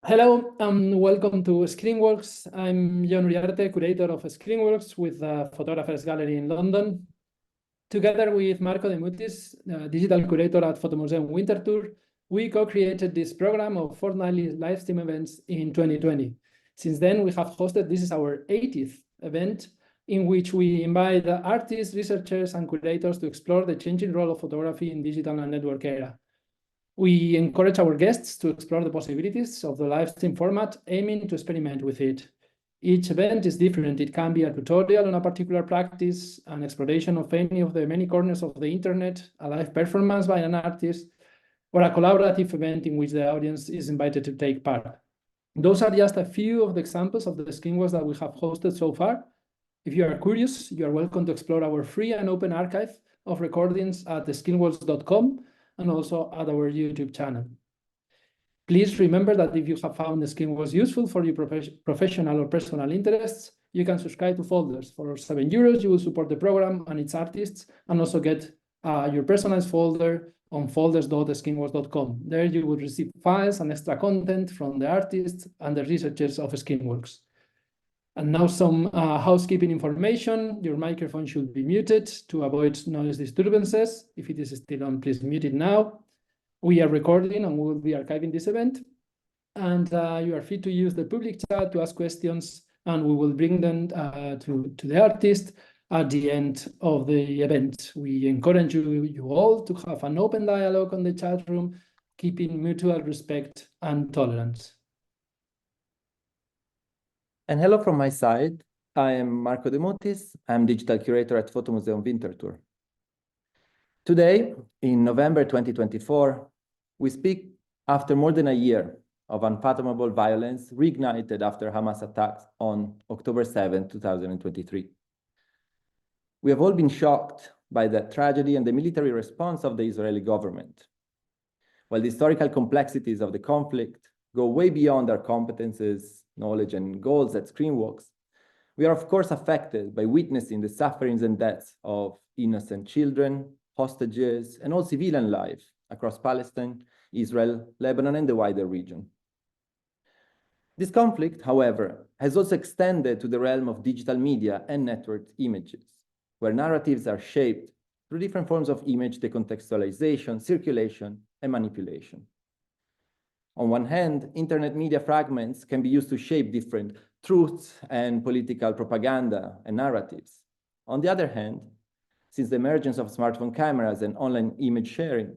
Hello, welcome to Screenworks. I'm Júlia Nueno Guitart, curator of Screenworks with the Photographers Gallery in London. Together with Marco De Mutis, digital curator at Fotomuseum Winterthur, we co-created this program of fortnightly live stream events in 2020. Since then, we have hosted, this is our 80th event, in which we invite artists, researchers, and curators to explore the changing role of photography in digital and network era. We encourage our guests to explore the possibilities of the live stream format, aiming to experiment with it. Each event is different. It can be a tutorial on a particular practice, an exploration of any of the many corners of the internet, a live performance by an artist, or a collaborative event in which the audience is invited to take part. Those are just a few of the examples of the Screenworks that we have hosted so far. If you are curious, you are welcome to explore our free and open archive of recordings at screenworks.com and also at our YouTube channel. Please remember that if you have found the Screenworks useful for your professional or personal interests, you can subscribe to folders. For €7, you will support the program and its artists, and also get your personalized folder on folders.screenworks.com. There you will receive files and extra content from the artists and the researchers of Screenworks. And now some housekeeping information. Your microphone should be muted to avoid noise disturbances. If it is still on, please mute it now. We are recording and we will be archiving this event. And you are free to use the public chat to ask questions, and we will bring them to the artist at the end of the event. We encourage you all to have an open dialogue on the chat room, keeping mutual respect and tolerance. And hello from my side. I am Marco De Mutis. I'm digital curator at Fotomuseum Winterthur. Today, in November 2024, we speak after more than a year of unfathomable violence reignited after Hamas attacks on October 7, 2023. We have all been shocked by the tragedy and the military response of the Israeli government. While the historical complexities of the conflict go way beyond our competences, knowledge, and goals at Screenworks, we are of course affected by witnessing the sufferings and deaths of innocent children, hostages, and all civilian life across Palestine, Israel, Lebanon, and the wider region. This conflict, however, has also extended to the realm of digital media and networked images, where narratives are shaped through different forms of image decontextualization, circulation, and manipulation. On one hand, internet media fragments can be used to shape different truths and political propaganda and narratives. On the other hand, since the emergence of smartphone cameras and online image sharing,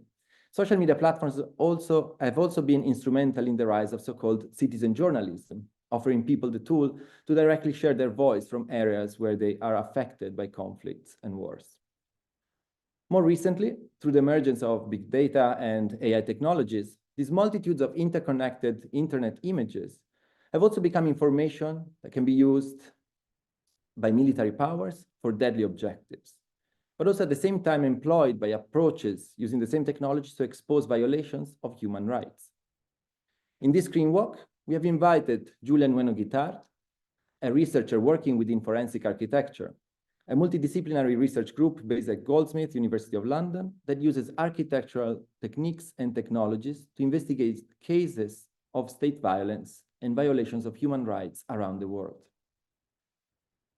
social media platforms have also been instrumental in the rise of so-called citizen journalism, offering people the tool to directly share their voice from areas where they are affected by conflicts and wars. More recently, through the emergence of big data and AI technologies, these multitudes of interconnected internet images have also become information that can be used by military powers for deadly objectives, but also at the same time employed by approaches using the same technologies to expose violations of human rights. In this Screenwalk, we have invited Júlia Nueno Guitart, a researcher working within forensic architecture, a multidisciplinary research group based at Goldsmiths, University of London, that uses architectural techniques and technologies to investigate cases of state violence and violations of human rights around the world.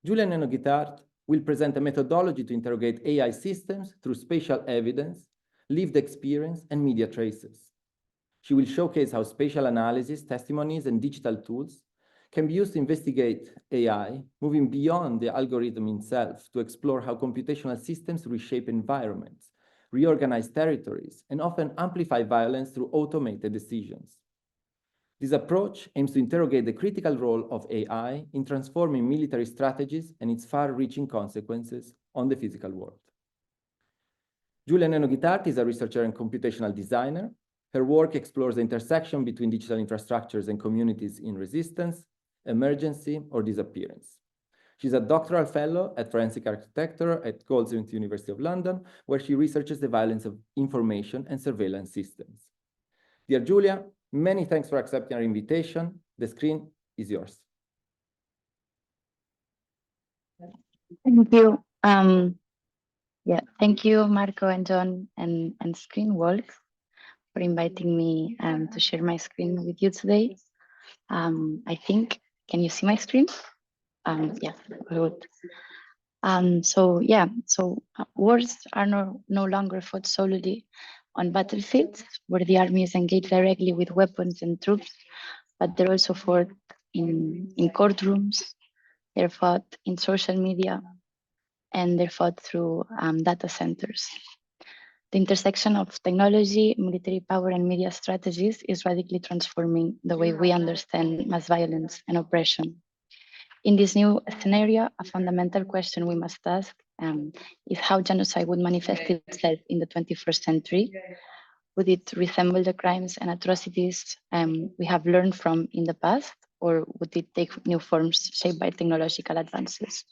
Júlia Nueno Guitart will present a methodology to interrogate AI systems through spatial evidence, lived experience, and media traces. She will showcase how spatial analysis, testimonies, and digital tools can be used to investigate AI, moving beyond the algorithm itself to explore how computational systems reshape environments, reorganize territories, and often amplify violence through automated decisions. This approach aims to interrogate the critical role of AI in transforming military strategies and its far-reaching consequences on the physical world. Júlia Nueno Guitart is a researcher and computational designer. Her work explores the intersection between digital infrastructures and communities in resistance, emergency, or disappearance. She's a doctoral fellow at Forensic Architecture at Goldsmiths, University of London, where she researches the violence of information and surveillance systems. Dear Júlia, many thanks for accepting our invitation. The screen is yours. Thank you. Thank you, Marco and John and Screenworks for inviting me to share my screen with you today. I think, can you see my screen? Yeah, good. So wars are no longer fought solely on battlefields where the armies engage directly with weapons and troops, but they're also fought in courtrooms, they're fought in social media, and they're fought through data centers. The intersection of technology, military power, and media strategies is radically transforming the way we understand mass violence and oppression. In this new scenario, a fundamental question we must ask is how genocide would manifest itself in the 21st century. Would it resemble the crimes and atrocities we have learned from in the past, or would it take new forms shaped by technological advances?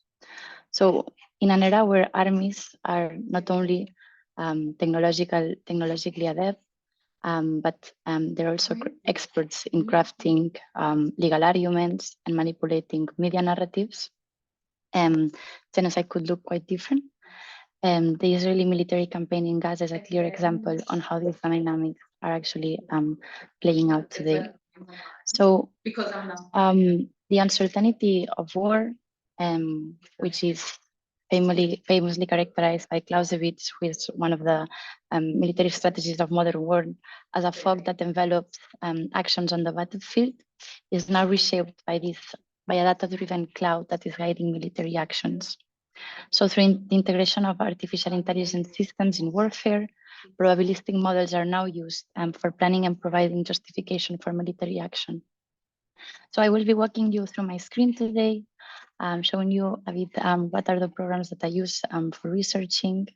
So in an era where armies are not only technologically adept, but they're also experts in crafting legal arguments and manipulating media narratives, genocide could look quite different. The Israeli military campaign in Gaza is a clear example on how these dynamics are actually playing out today. So the uncertainty of war, which is famously characterized by Clausewitz, who is one of the military strategists of modern war, as a fog that envelops actions on the battlefield, is now reshaped by a data-driven cloud that is guiding military actions. So through the integration of artificial intelligence systems in warfare, probabilistic models are now used for planning and providing justification for military action. So I will be walking you through my screen today, showing you a bit what are the programs that I use for researching,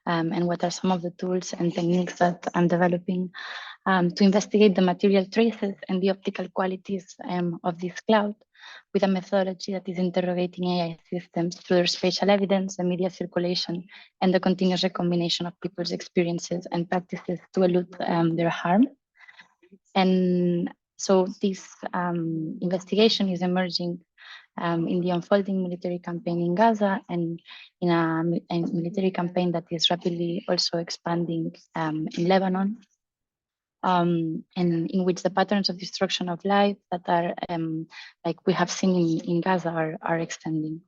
and what are some of the tools and techniques that I'm developing to investigate the material traces and the optical qualities of this cloud with a methodology that is interrogating AI systems through their spatial evidence, the media circulation, and the continuous recombination of people's experiences and practices to elude their harm. And so this investigation is emerging in the unfolding military campaign in Gaza and in a military campaign that is rapidly also expanding in Lebanon, and in which the patterns of destruction of life that are like we have seen in Gaza are extending.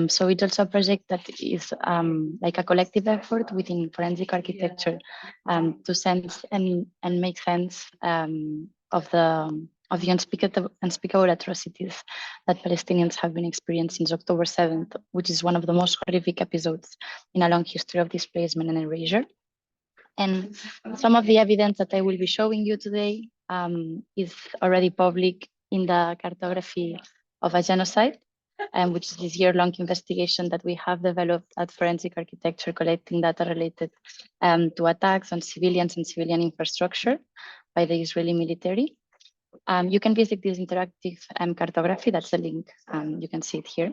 So it's also a project that is like a collective effort within forensic architecture to sense and make sense of the unspeakable atrocities that Palestinians have been experiencing since October 7th, which is one of the most horrific episodes in a long history of displacement and erasure. And some of the evidence that I will be showing you today is already public in the cartography of a genocide, which is this year-long investigation that we have developed at Forensic Architecture, collecting data related to attacks on civilians and civilian infrastructure by the Israeli military. You can visit this interactive cartography, that's the link, you can see it here.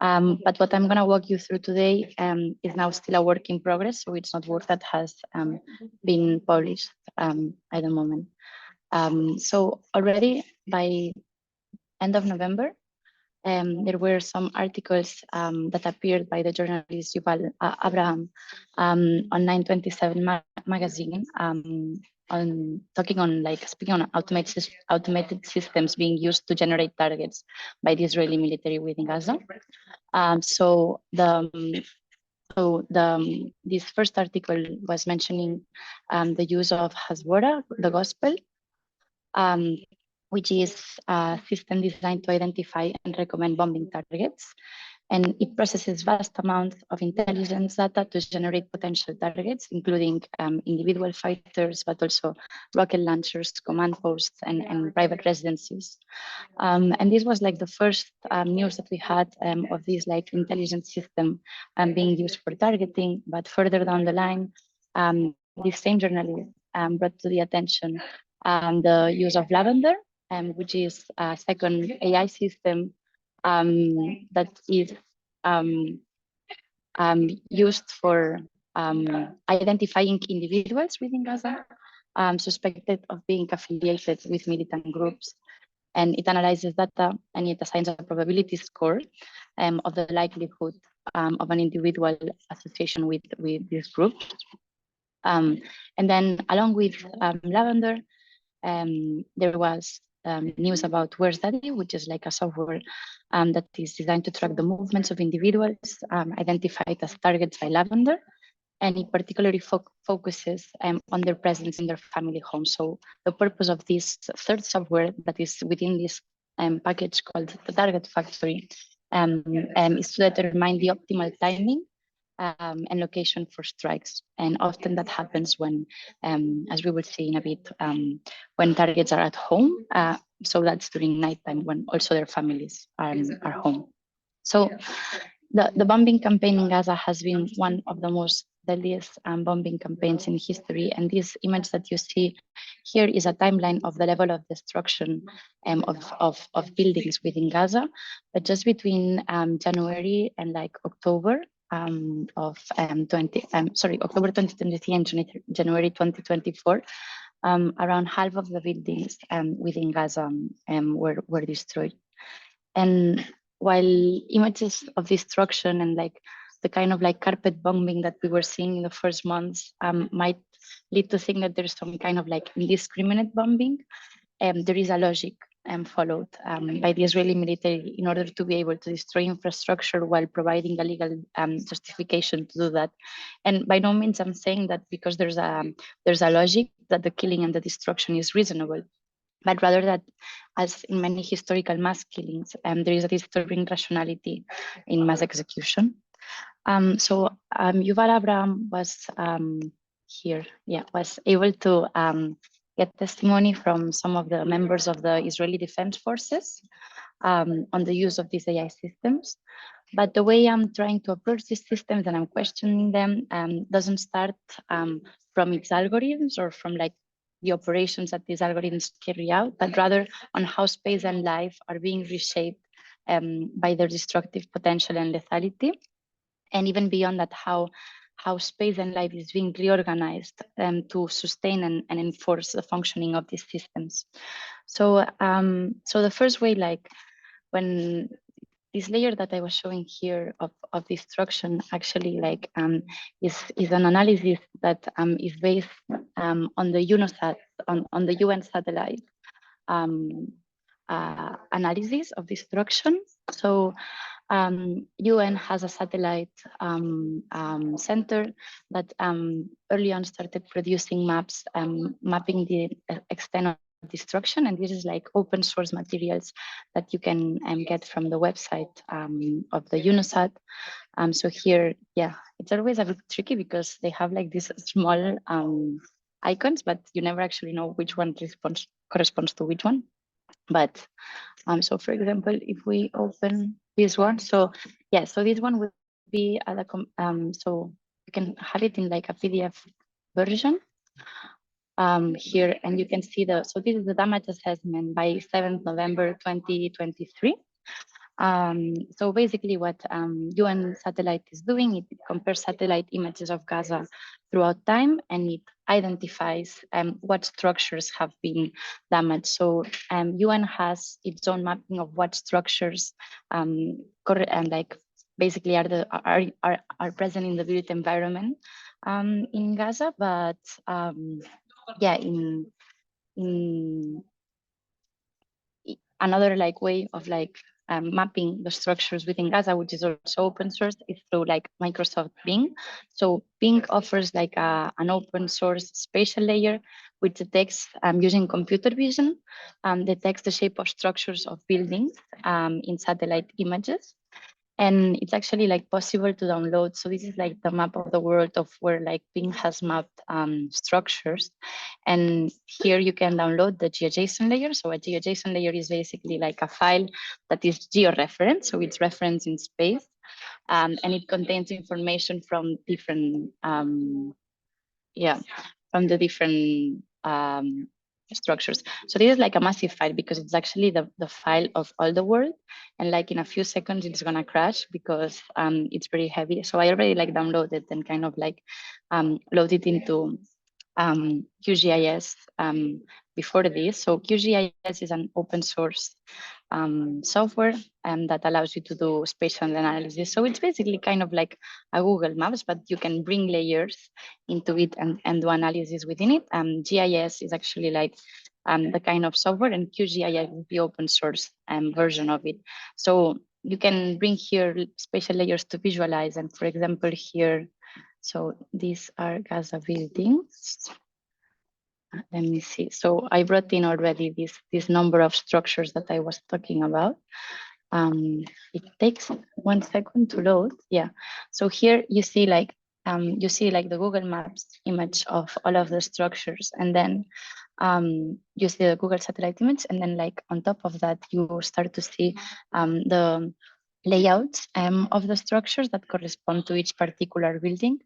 But what I'm gonna walk you through today is now still a work in progress, so it's not work that has been published at the moment. So already by end of November, there were some articles that appeared by the journalist Yuval Abraham on 927 magazine on talking on speaking on automated systems being used to generate targets by the Israeli military within Gaza. This first article was mentioning the use of Hasbara, the gospel, which is a system designed to identify and recommend bombing targets. And it processes vast amounts of intelligence data to generate potential targets, including individual fighters, but also rocket launchers, command posts, and private residences. And this was like the first news that we had of this intelligence system being used for targeting. But further down the line, this same journalist brought to the attention the use of Lavender, which is a second AI system that is used for identifying individuals within Gaza suspected of being affiliated with militant groups. And it analyzes data and it assigns a probability score of the likelihood of an individual association with this group. And then along with Lavender, there was news about Where Study, which is like a software that is designed to track the movements of individuals identified as targets by Lavender. And it particularly focuses on their presence in their family home. So the purpose of this third software that is within this package called the Target Factory is to determine the optimal timing and location for strikes. And often that happens when, as we will see in a bit, when targets are at home. So that's during nighttime when also their families are home. So the bombing campaign in Gaza has been one of the most deadliest bombing campaigns in history. And this image that you see here is a timeline of the level of destruction of buildings within Gaza. But just between January and like October October 2023 and January 2024, around half of the buildings within Gaza were destroyed. And while images of destruction and like the kind of like carpet bombing that we were seeing in the first months might lead to think that there's some kind of like indiscriminate bombing, there is a logic followed by the Israeli military in order to be able to destroy infrastructure while providing a legal justification to do that. And by no means I'm saying that because there's a logic that the killing and the destruction is reasonable, but rather that, as in many historical mass killings, there is a disturbing rationality in mass execution. So Yuval Abraham was was able to get testimony from some of the members of the Israeli Defense Forces on the use of these AI systems. But the way I'm trying to approach these systems and I'm questioning them doesn't start from its algorithms or from like the operations that these algorithms carry out, but rather on how space and life are being reshaped by their destructive potential and lethality. And even beyond that, how space and life is being reorganized to sustain and enforce the functioning of these systems. So, so the first way, like when this layer that I was showing here of destruction actually like is an analysis that is based on the UNOSAT, on the UN satellite analysis of destruction. So UN has a satellite center that early on started producing maps, mapping the extent of destruction, and this is like open source materials that you can get from the website of the UNOSAT. So here, yeah, it's always a bit tricky because they have like these small icons, but you never actually know which one corresponds to which one. But so for example, if we open this one, so yeah, so this one would be so you can have it in like a PDF version here, and you can see so this is the damage assessment by 7th November 2023. So basically what UN satellite is doing, it compares satellite images of Gaza throughout time, and it identifies what structures have been damaged. So UN has its own mapping of what structures and like basically are present in the built environment in Gaza, but yeah, in another like way of like mapping the structures within Gaza, which is also open source, is through like Microsoft Bing. So Bing offers like an open source spatial layer, which detects using computer vision, detects the shape of structures of buildings in satellite images. And it's actually like possible to download. So this is like the map of the world of where like Bing has mapped structures. And here you can download the GeoJSON layer. So a GeoJSON layer is basically like a file that is georeferenced. So it's referenced in space. And it contains information from different, from the different structures. So this is like a massive file because it's actually the file of all the world, and like in a few seconds it's gonna crash because it's very heavy. So I already like downloaded and kind of like load it into QGIS before this. So QGIS is an open source software that allows you to do spatial analysis. So it's basically kind of like a Google Maps, but you can bring layers into it and do analysis within it. GIS is actually like the kind of software, and QGIS is the open source version of it. So you can bring here spatial layers to visualize. And for example, here, so these are Gaza buildings. Let me see. So I brought in already this number of structures that I was talking about. It takes 1 second to load. Yeah. So here you see like the Google Maps image of all of the structures, and then you see the Google satellite image, and then like on top of that you start to see the layouts of the structures that correspond to each particular building.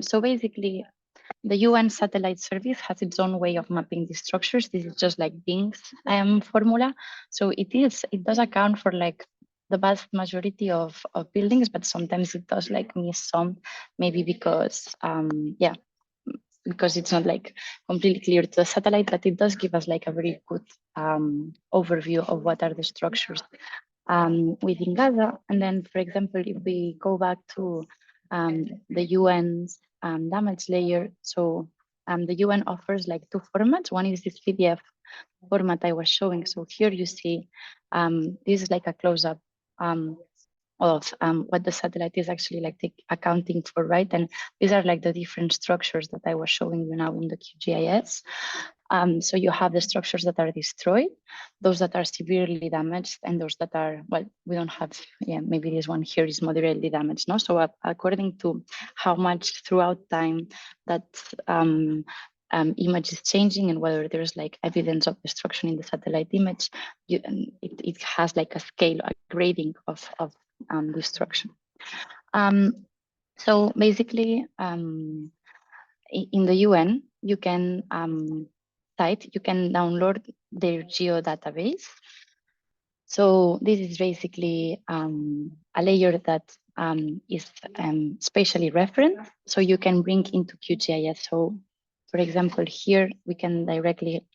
So basically, the UN satellite service has its own way of mapping these structures. This is just like Bing's formula. So it does account for like the vast majority of buildings, but sometimes it does like miss some, maybe because because it's not like completely clear to the satellite, but it does give us like a very good overview of what are the structures within Gaza. And then, for example, if we go back to the UN's damage layer, so the UN offers like 2 formats. One is this PDF format I was showing. So here you see this is like a close-up of what the satellite is actually like accounting for, right? And these are like the different structures that I was showing you now in the QGIS. So you have the structures that are destroyed, those that are severely damaged, and those that are, well, we don't have, maybe this one here is moderately damaged, no? So according to how much throughout time that image is changing and whether there's like evidence of destruction in the satellite image, it has like a scale, a grading of destruction. So basically, in the UN, you can you can download their geodatabase. So this is basically a layer that is spatially referenced, so you can bring into QGIS. So for example, here we can directly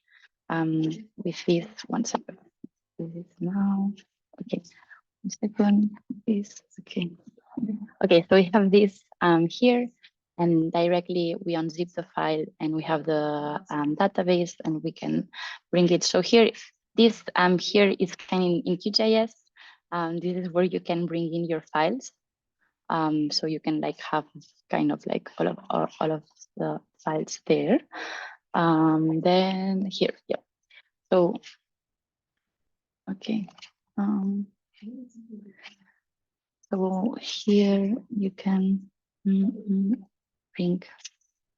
with this, 1 second, this is now, okay, 1 second, this, okay. Okay, so we have this here, and directly we unzip the file and we have the database and we can bring it. So here, this here is kind of in QGIS. This is where you can bring in your files. So you can like have kind of like all of the files there. Then here, yeah. So, okay. So here you can bring,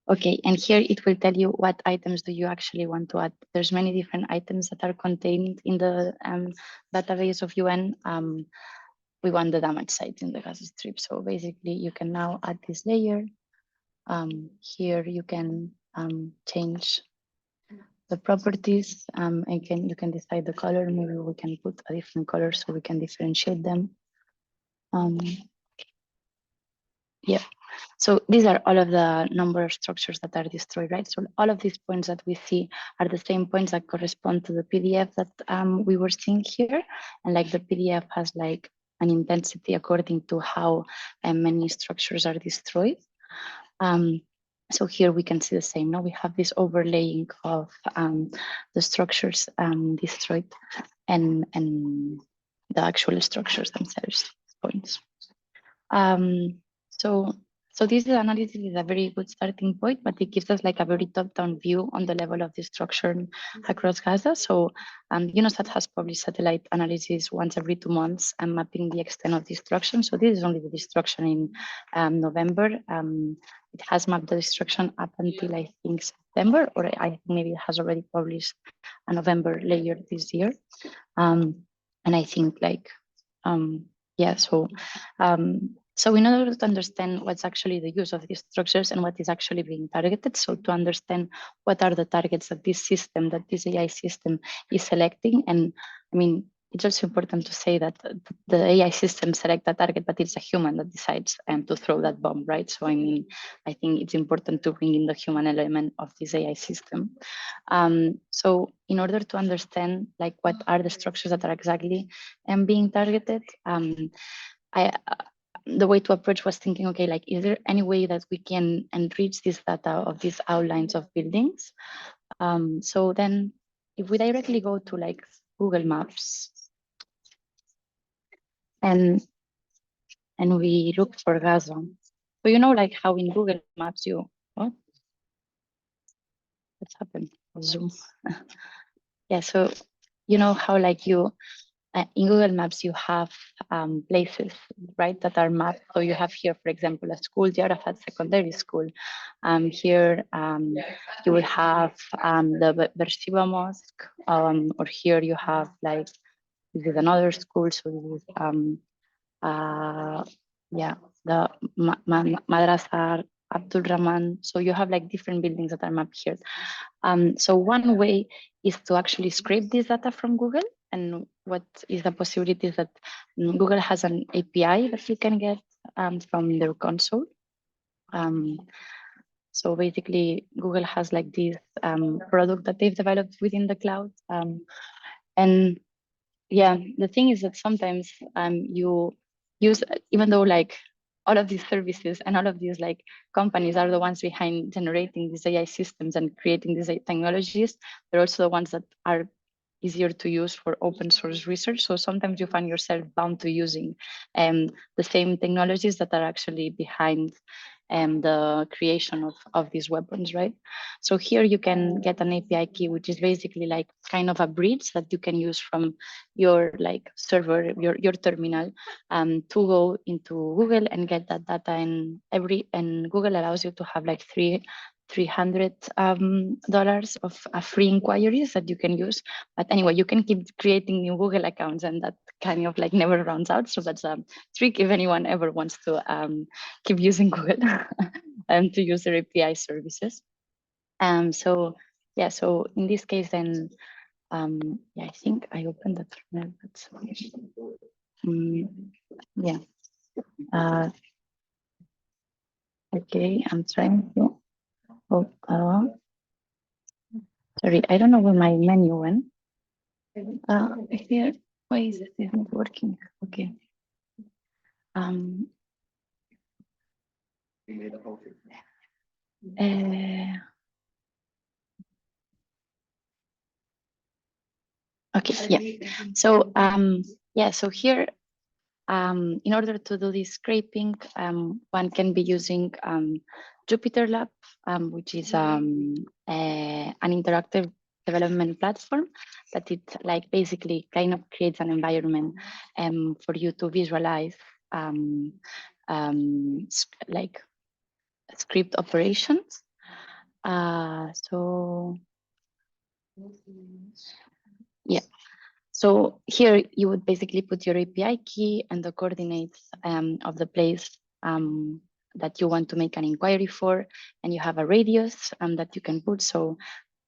okay, and here it will tell you what items do you actually want to add. There's many different items that are contained in the database of UN. We want the damage sites in the Gaza Strip. So basically you can now add this layer. Here you can change the properties. Again, you can decide the color. Maybe we can put a different color so we can differentiate them. Yeah, so these are all of the number of structures that are destroyed, right? So all of these points that we see are the same points that correspond to the PDF that we were seeing here. And like the PDF has like an intensity according to how many structures are destroyed. So here we can see the same. Now we have this overlaying of the structures destroyed and the actual structures themselves, points. So this analysis is a very good starting point, but it gives us like a very top-down view on the level of destruction across Gaza. So UNOSAT has published satellite analysis once every 2 months and mapping the extent of destruction. So this is only the destruction in November. It has mapped the destruction up until I think September, or I think maybe it has already published a November layer this year. And I think like, yeah, so in order to understand what's actually the use of these structures and what is actually being targeted, so to understand what are the targets that this system, that this AI system is selecting, and I mean, it's also important to say that the AI system select a target, but it's a human that decides to throw that bomb, right? So I mean, I think it's important to bring in the human element of this AI system. So in order to understand like what are the structures that are exactly being targeted, the way to approach was thinking, okay, like, is there any way that we can enrich this data of these outlines of buildings? So then if we directly go to like Google Maps and we look for Gaza, so you know like how in Google Maps you, what? What's happened? Zoom. Yeah, so you know how like you, in Google Maps, you have places, right, that are mapped. So you have here, for example, a school, the Arafat Secondary School. Here you will have the Bershiba Mosque, or here you have like, this is another school, so this is, yeah, the Madrasa Abdul Rahman. So you have like different buildings that are mapped here. So one way is to actually scrape this data from Google. And what is the possibility is that Google has an API that you can get from their console. So basically, Google has like this product that they've developed within the cloud. And yeah, the thing is that sometimes you use, even though like all of these services and all of these like companies are the ones behind generating these AI systems and creating these AI technologies, they're also the ones that are easier to use for open source research. So sometimes you find yourself bound to using the same technologies that are actually behind the creation of these weapons, right? So here you can get an API key, which is basically like kind of a bridge that you can use from your like server, your terminal, to go into Google and get that data. And Google allows you to have like $300 of free inquiries that you can use. But anyway, you can keep creating new Google accounts, and that kind of like never runs out. So that's a trick if anyone ever wants to keep using Google and to use their API services. So yeah, so in this case, then yeah, I think I opened the terminal, but yeah. Okay, I'm trying to. Oh, sorry, I don't know where my menu went. Here, why is it not working? Okay. Okay, yeah. So yeah, so here, in order to do this scraping, one can be using Jupyter Lab, which is an interactive development platform that it like basically kind of creates an environment for you to visualize like script operations. So yeah. So here you would basically put your API key and the coordinates of the place that you want to make an inquiry for, and you have a radius that you can put. So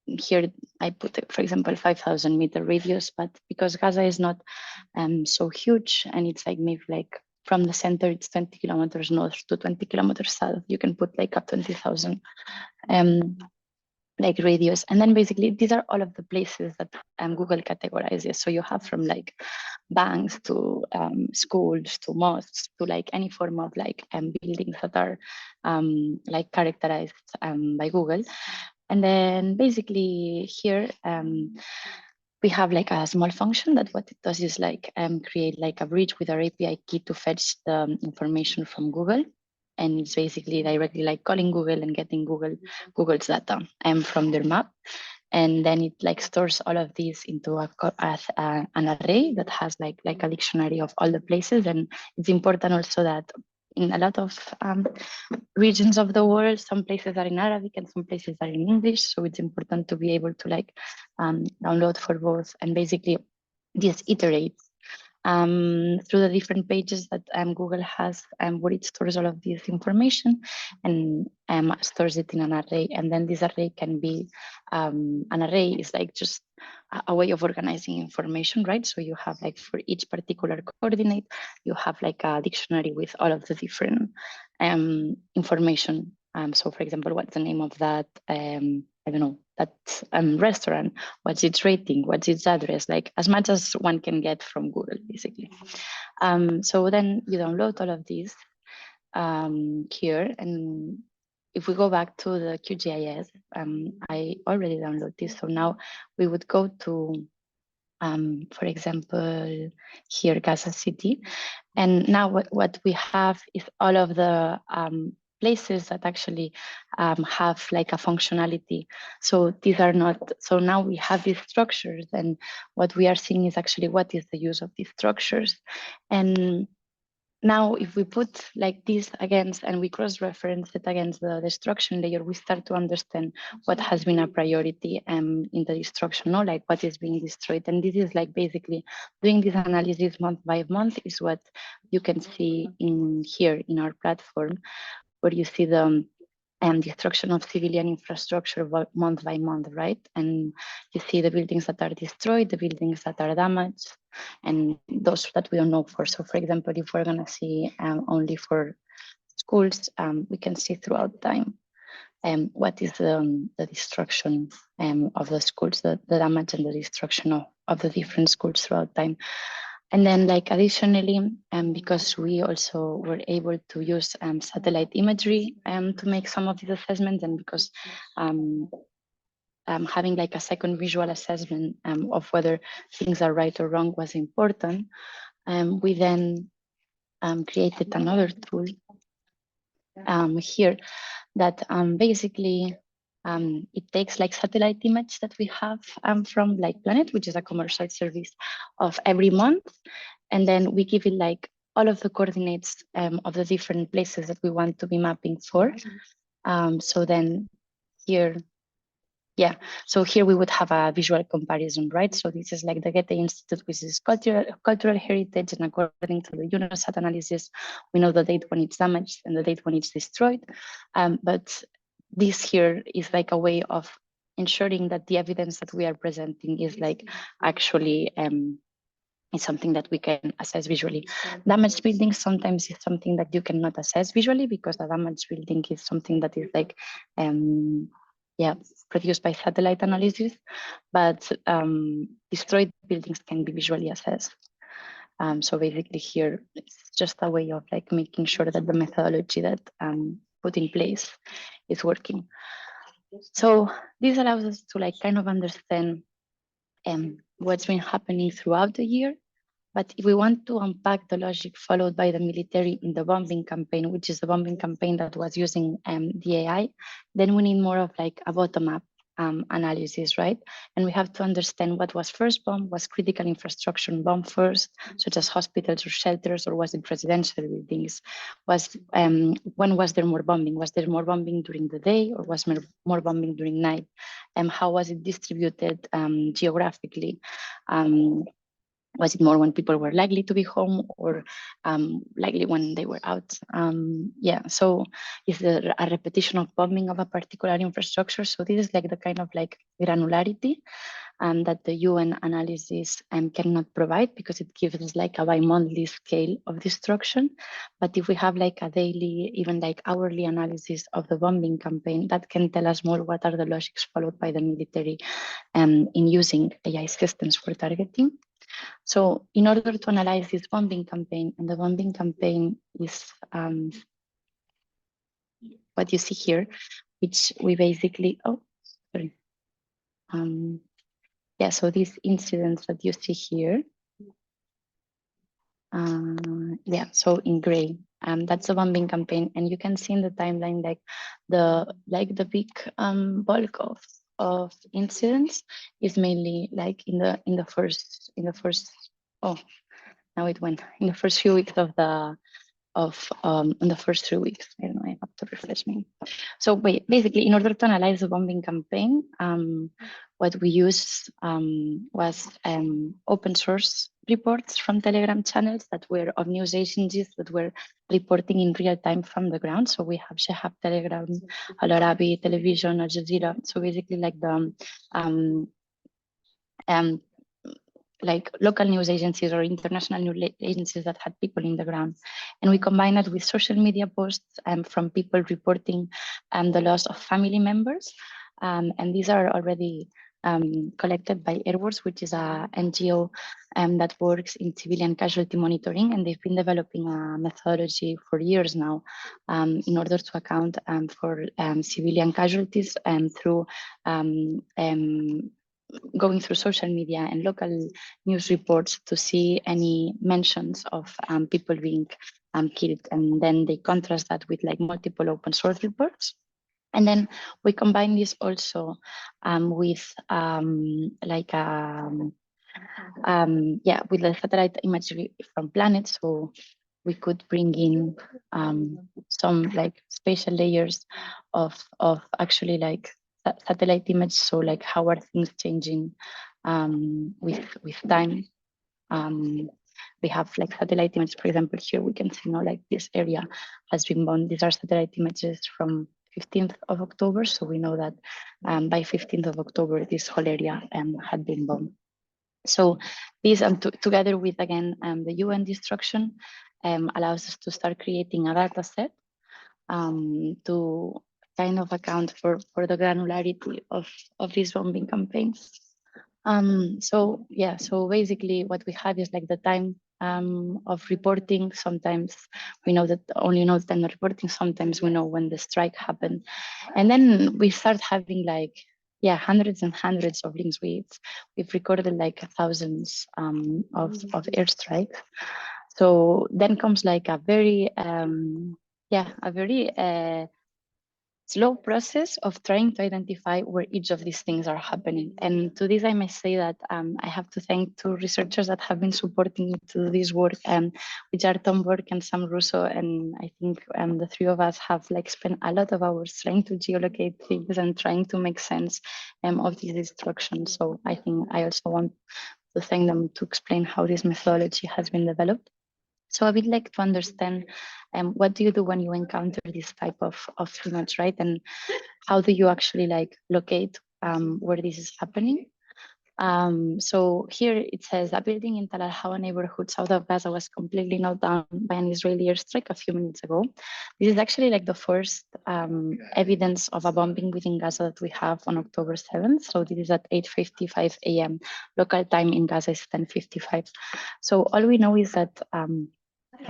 here I put, for example, 5,000 meter radius, but because Gaza is not so huge and it's like maybe like from the center, it's 20 kilometers north to 20 kilometers south, you can put like a 20,000 like radius. And then basically these are all of the places that Google categorizes. So you have from like banks to schools to mosques to like any form of like buildings that are like characterized by Google. And then basically here we have like a small function that what it does is like create like a bridge with our API key to fetch the information from Google. And it's basically directly like calling Google and getting Google's data from their map. And then it like stores all of these into an array that has like a dictionary of all the places. And it's important also that in a lot of regions of the world, some places are in Arabic and some places are in English. So it's important to be able to like download for both. And basically this iterates through the different pages that Google has where it stores all of this information and stores it in an array. And then this array can be, an array is like just a way of organizing information, right? So you have like for each particular coordinate, you have like a dictionary with all of the different information. So for example, what's the name of that, I don't know, that restaurant, what's its rating, what's its address, like as much as one can get from Google, basically. So then you download all of these here and if we go back to the QGIS, I already downloaded this. So now we would go to, for example, here, Gaza City. And now what we have is all of the places that actually have like a functionality. So these are not, so now we have these structures, and what we are seeing is actually what is the use of these structures. And now if we put like this against, and we cross-reference it against the destruction layer, we start to understand what has been a priority in the destruction, no? Like what is being destroyed. And this is like basically doing this analysis month by month is what you can see in here in our platform, where you see the destruction of civilian infrastructure month by month, right? And you see the buildings that are destroyed, the buildings that are damaged, and those that we don't know for. So for example, if we're gonna see only for schools, we can see throughout time what is the destruction of the schools, the damage and the destruction of the different schools throughout time. And then like additionally, because we also were able to use satellite imagery to make some of these assessments, and because having like a second visual assessment of whether things are right or wrong was important, we then created another tool here that basically it takes like satellite image that we have from like Planet, which is a commercial service of every month. And then we give it like all of the coordinates of the different places that we want to be mapping for. So then here, yeah, so here we would have a visual comparison, right? So this is like the Goethe Institute, which is cultural heritage, and according to the UNOSAT analysis, we know the date when it's damaged and the date when it's destroyed. But this here is like a way of ensuring that the evidence that we are presenting is like actually is something that we can assess visually. Damaged buildings sometimes is something that you cannot assess visually, because a damaged building is something that is like produced by satellite analysis, but destroyed buildings can be visually assessed. So basically here, it's just a way of like making sure that the methodology that put in place is working. So this allows us to like kind of understand what's been happening throughout the year. But if we want to unpack the logic followed by the military in the bombing campaign, which is the bombing campaign that was using the AI, then we need more of like a bottom-up analysis, right? And we have to understand what was first bombed. Was critical infrastructure bombed first, such as hospitals or shelters, or was it residential buildings? When was there more bombing? Was there more bombing during the day, or was more bombing during night? And how was it distributed geographically? Was it more when people were likely to be home, or likely when they were out? So is there a repetition of bombing of a particular infrastructure? So this is like the kind of like granularity that the UN analysis cannot provide, because it gives us like a bi-monthly scale of destruction. But if we have like a daily, even like hourly analysis of the bombing campaign, that can tell us more what are the logics followed by the military in using AI systems for targeting. So in order to analyze this bombing campaign, and the bombing campaign is what you see here, which we basically, so these incidents that you see here, so in gray, that's the bombing campaign, and you can see in the timeline like the big bulk of incidents is mainly like in the first now it went in the first few weeks of the in the first 3 weeks. I don't know, I have to refresh me. So basically, in order to analyze the bombing campaign, what we used was open source reports from Telegram channels that were of news agencies that were reporting in real time from the ground. So we have Shehab Telegram, Al Arabi Television, Al Jazeera. So basically like the like local news agencies or international news agencies that had people in the ground. And we combine it with social media posts from people reporting the loss of family members. And these are already collected by Airworks, which is a NGO that works in civilian casualty monitoring, and they've been developing a methodology for years now in order to account for civilian casualties through going through social media and local news reports to see any mentions of people being killed, and then they contrast that with like multiple open source reports. And then we combine this also with with the satellite imagery from planets. So we could bring in some like spatial layers of actually like satellite image. So like how are things changing with time? We have like satellite images, for example, here we can see now like this area has been bombed. These are satellite images from 15th of October. So we know that by 15th of October, this whole area had been bombed. So these together with, again, the UN destruction allows us to start creating a data set to kind of account for the granularity of these bombing campaigns. So yeah, so basically what we have is like the time of reporting. Sometimes we know that only know the time of reporting. Sometimes we know when the strike happened. And then we start having like, yeah, hundreds and hundreds of links. We've recorded like thousands of airstrikes. So then comes like a very, slow process of trying to identify where each of these things are happening. And to this, I must say that I have to thank two researchers that have been supporting me to do this work, which are Tom Burke and Sam Russo. And I think the three of us have like spent a lot of hours trying to geolocate things and trying to make sense of these destructions. So I think I also want to thank them to explain how this methodology has been developed. So I would like to understand what do you do when you encounter this type of image, right? And how do you actually like locate where this is happening? So here it says a building in Tal Al-Hawa neighborhood south of Gaza was completely knocked down by an Israeli airstrike a few minutes ago. This is actually like the first evidence of a bombing within Gaza that we have on October 7th. So this is at 8:55 a.m. Local time in Gaza is 10:55. So all we know is that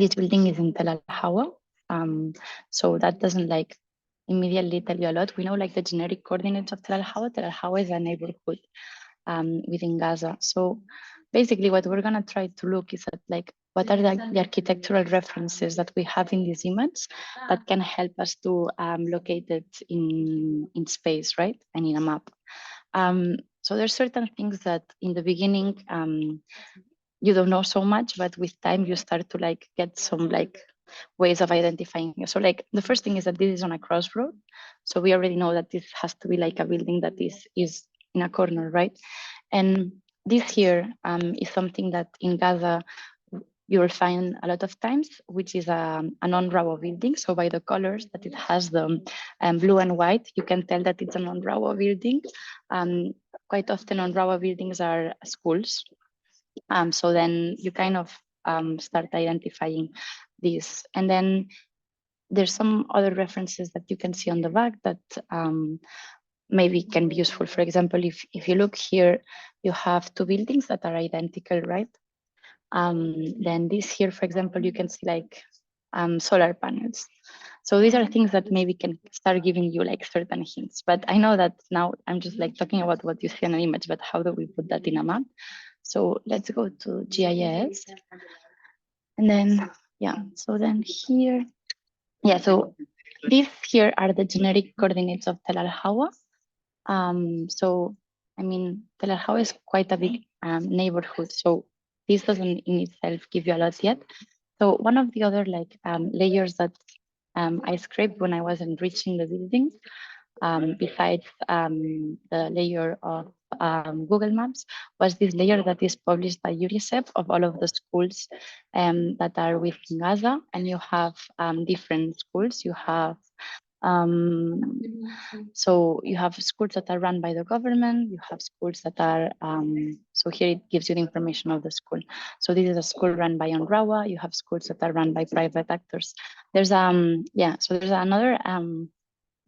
this building is in Tal Al-Hawa. So that doesn't like immediately tell you a lot. We know like the generic coordinates of Tal Al-Hawa. Tal Al-Hawa is a neighborhood within Gaza. So basically what we're gonna try to look is at like, what are the architectural references that we have in this image that can help us to locate it in space, right? And in a map. So there's certain things that in the beginning, you don't know so much, but with time you start to like get some like ways of identifying. So like the first thing is that this is on a crossroad. So we already know that this has to be like a building that is in a corner, right? And this here is something that in Gaza you will find a lot of times, which is a non-RAWA building. So by the colors that it has, the blue and white, you can tell that it's a non-RAWA building. Quite often non-RAWA buildings are schools. So then you kind of start identifying these. And then there's some other references that you can see on the back that maybe can be useful. For example, if you look here, you have two buildings that are identical, right? Then this here, for example, you can see like solar panels. So these are things that maybe can start giving you like certain hints. But I know that now I'm just like talking about what you see in an image, but how do we put that in a map? So let's go to GIS. And then, yeah, so then here, yeah, so these here are the generic coordinates of Tel Al-Hawa. So, I mean, Tel Al-Hawa is quite a big neighborhood. So this doesn't in itself give you a lot yet. So one of the other like layers that I scraped when I was enriching the building, besides the layer of Google Maps, was this layer that is published by UNICEF of all of the schools that are within Gaza. And you have different schools. You have so you have schools that are run by the government, you have schools that are, so here it gives you the information of the school. So this is a school run by UNRWA, you have schools that are run by private actors. There's, yeah, so there's another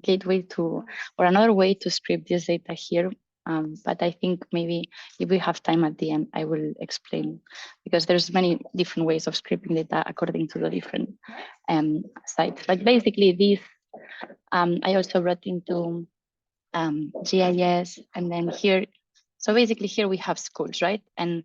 gateway to, or another way to script this data here, But I think maybe if we have time at the end, I will explain, because there's many different ways of scraping data according to the different sites. But basically this, I also brought into GIS, and then here, so basically here we have schools, right? And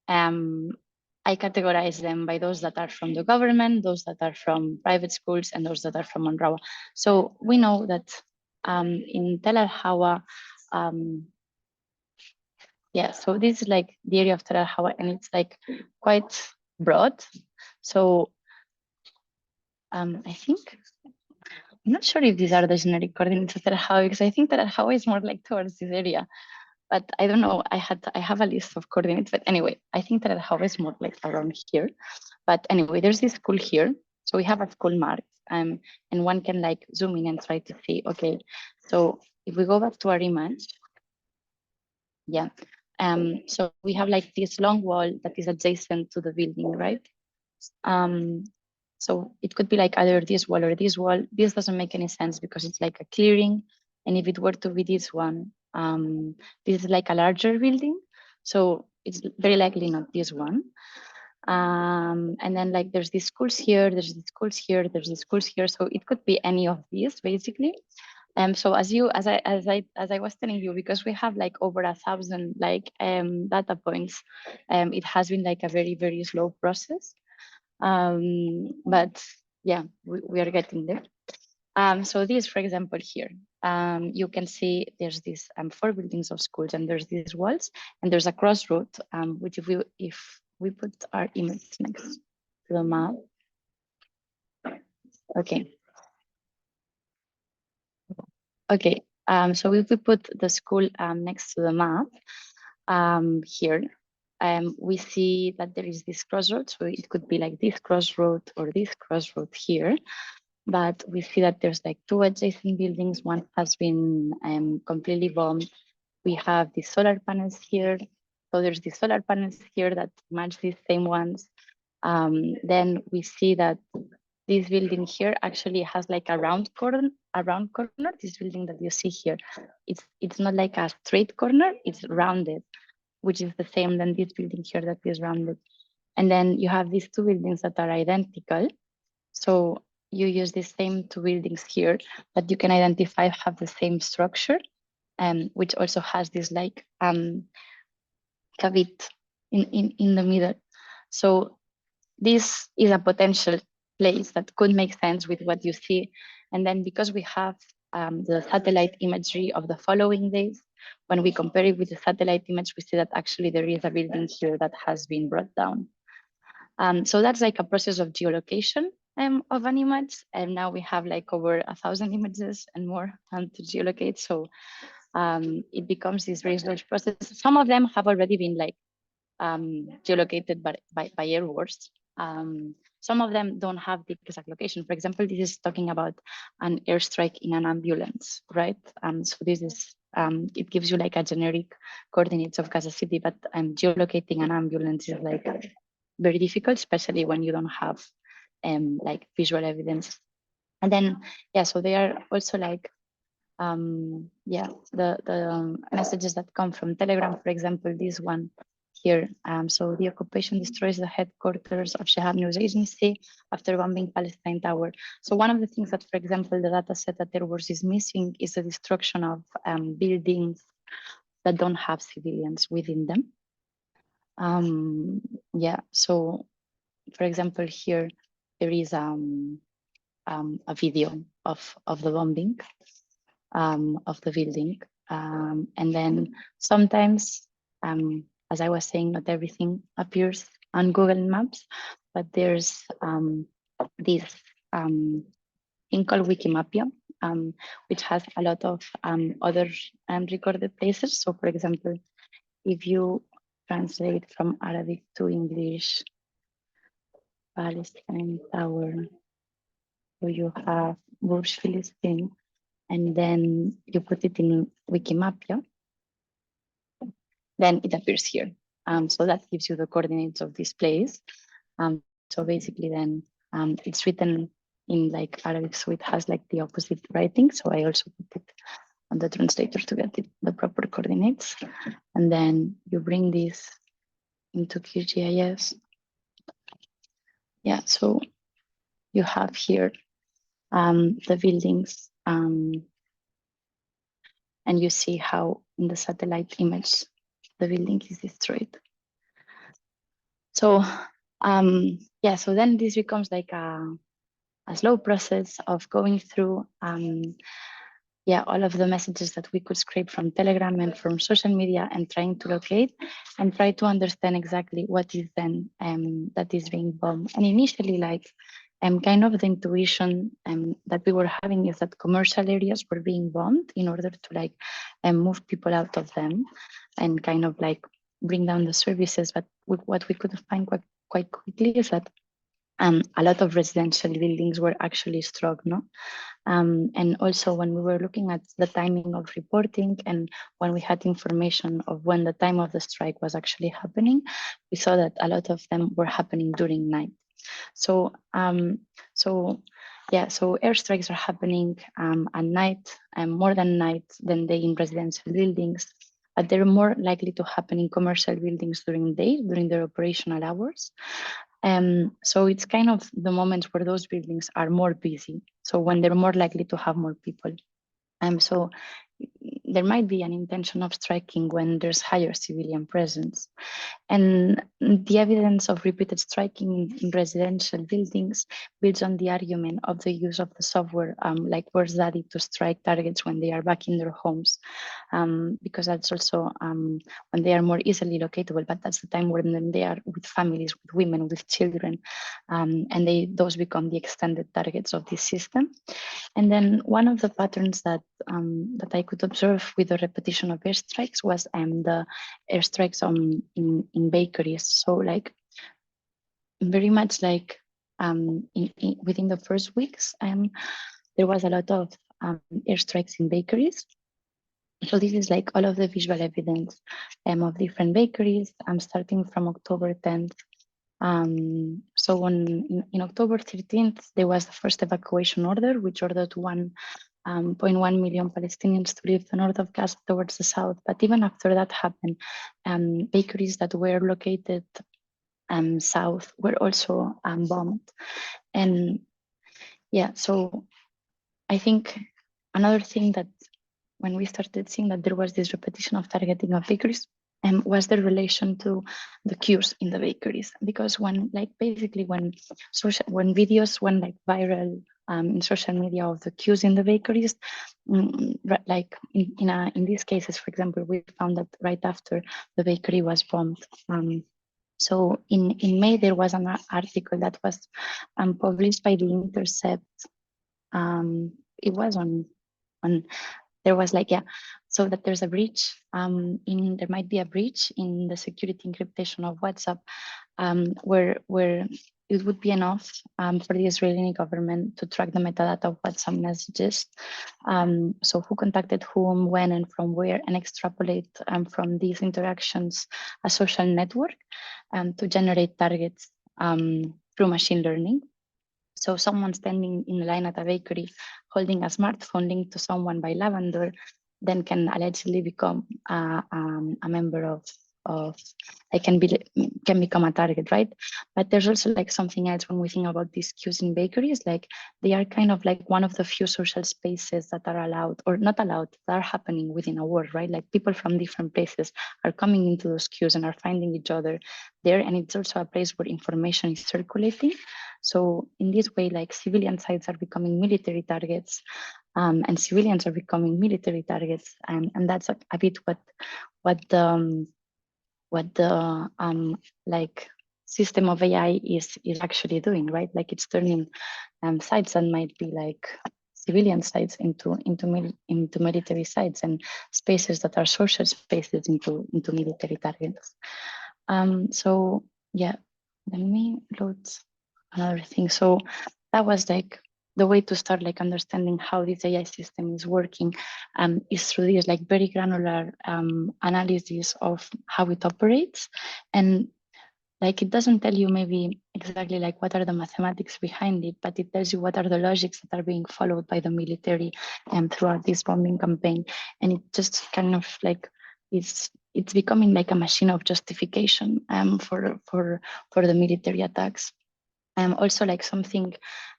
I categorize them by those that are from the government, those that are from private schools, and those that are from UNRWA. So we know that in Tel Al-Hawa, yeah, so this is like the area of Tel Al-Hawa, and it's like quite broad. So I think, I'm not sure if these are the generic coordinates of Tel Al-Hawa, because I think Tel Al-Hawa is more like towards this area. But I don't know, I have a list of coordinates, but anyway, I think Tel Al-Hawa is more like around here. But anyway, there's this school here. So we have a school marked, and one can like zoom in and try to see, okay, so if we go back to our image, yeah. So we have like this long wall that is adjacent to the building, right? So it could be like either this wall or this wall. This doesn't make any sense because it's like a clearing. And if it were to be this one, this is like a larger building. So it's very likely not this one. And then like there's these schools here, there's these schools here, there's these schools here. So it could be any of these basically. So as I was telling you, because we have like over 1,000 like data points, it has been like a very, very slow process. But yeah, we are getting there. So this, for example, here, you can see there's these 4 buildings of schools, and there's these walls, and there's a crossroad, which if we put our image next to the map. Okay. Okay, so if we put the school next to the map here, we see that there is this crossroad. So it could be like this crossroad or this crossroad here. But we see that there's like 2 adjacent buildings. One has been completely bombed. We have the solar panels here. So there's the solar panels here that match these same ones. Then we see that this building here actually has like a round corner. This building that you see here, it's not like a straight corner, it's rounded, which is the same than this building here that is rounded. And then you have these 2 buildings that are identical. So you use the same 2 buildings here, but you can identify have the same structure, which also has this like cavite in the middle. So this is a potential place that could make sense with what you see. And then because we have the satellite imagery of the following days, when we compare it with the satellite image, we see that actually there is a building here that has been brought down. So that's like a process of geolocation of an image. And now we have like over 1,000 images and more to geolocate. So it becomes this very slow process. Some of them have already been like geolocated by airworks. Some of them don't have the exact location. For example, this is talking about an airstrike in an ambulance, right? So this is, it gives you like a generic coordinates of Gaza City, but geolocating an ambulance is like very difficult, especially when you don't have like visual evidence. And then, yeah, so they are also like, yeah, the messages that come from Telegram, for example, this one here. So the occupation destroys the headquarters of Shahab News Agency after bombing Palestine Tower. So one of the things that, for example, the data set that Airworks is missing is the destruction of buildings that don't have civilians within them. Yeah, so for example, here there is a video of the bombing of the building. And then sometimes, as I was saying, not everything appears on Google Maps, but there's this thing called Wikimapia, which has a lot of other recorded places. So for example, if you translate from Arabic to English, Palestine Tower, so you have Burj Philistine, and then you put it in Wikimapia, then it appears here. So that gives you the coordinates of this place. So basically then it's written in like Arabic, so it has like the opposite writing. So I also put it on the translator to get the proper coordinates. And then you bring this into QGIS. Yeah, so you have here the buildings, and you see how in the satellite image the building is destroyed. So yeah, so then this becomes like a slow process of going through yeah, all of the messages that we could scrape from Telegram and from social media and trying to locate and try to understand exactly what is then that is being bombed. And initially, like kind of the intuition that we were having is that commercial areas were being bombed in order to like move people out of them and kind of like bring down the services. But what we could find quite quickly is that a lot of residential buildings were actually struck, no? And also when we were looking at the timing of reporting and when we had information of when the time of the strike was actually happening, we saw that a lot of them were happening during night. So, yeah, so airstrikes are happening at night, more than night than day in residential buildings, but they're more likely to happen in commercial buildings during the day, during their operational hours. So it's kind of the moments where those buildings are more busy. So when they're more likely to have more people. So there might be an intention of striking when there's higher civilian presence. And the evidence of repeated striking in residential buildings builds on the argument of the use of the software like Where's Daddy to strike targets when they are back in their homes, because that's also when they are more easily locatable, but that's the time when they are with families, with women, with children, and those become the extended targets of this system. And then one of the patterns that that I could observe with the repetition of airstrikes was the airstrikes in bakeries. So like very much like within the first weeks, there was a lot of airstrikes in bakeries. So this is like all of the visual evidence of different bakeries. I'm starting from October 10th. So in October 13th, there was the first evacuation order, which ordered 1.1 million Palestinians to leave the north of Gaza towards the south. But even after that happened, bakeries that were located south were also bombed. And yeah, so I think another thing that when we started seeing that there was this repetition of targeting of bakeries was the relation to the queues in the bakeries. Because when like basically when videos went like viral in social media of the queues in the bakeries, like in these cases, for example, we found that right after the bakery was bombed. So in May, there was an article that was published by The Intercept. It was on there was like, yeah, so that there's a breach there might be a breach in the security encryption of WhatsApp, where it would be enough for the Israeli government to track the metadata of WhatsApp messages. So who contacted whom, when, and from where, and extrapolate from these interactions a social network to generate targets through machine learning. So someone standing in line at a bakery holding a smartphone linked to someone by Lavender then can allegedly become a member of can become a target, right? But there's also like something else when we think about these queues in bakeries, like they are kind of like one of the few social spaces that are allowed or not allowed, that are happening within a world, right? Like people from different places are coming into those queues and are finding each other there. And it's also a place where information is circulating. So in this way, like civilian sites are becoming military targets, and civilians are becoming military targets. And that's a bit what the like system of AI is actually doing, right? Like it's turning sites that might be like civilian sites into military sites, and spaces that are social spaces into military targets. So yeah, let me load another thing. So that was like the way to start like understanding how this AI system is working, is through this like very granular analysis of how it operates. And like it doesn't tell you maybe exactly like what are the mathematics behind it, but it tells you what are the logics that are being followed by the military throughout this bombing campaign. And it just kind of like it's becoming like a machine of justification for the military attacks. Also like something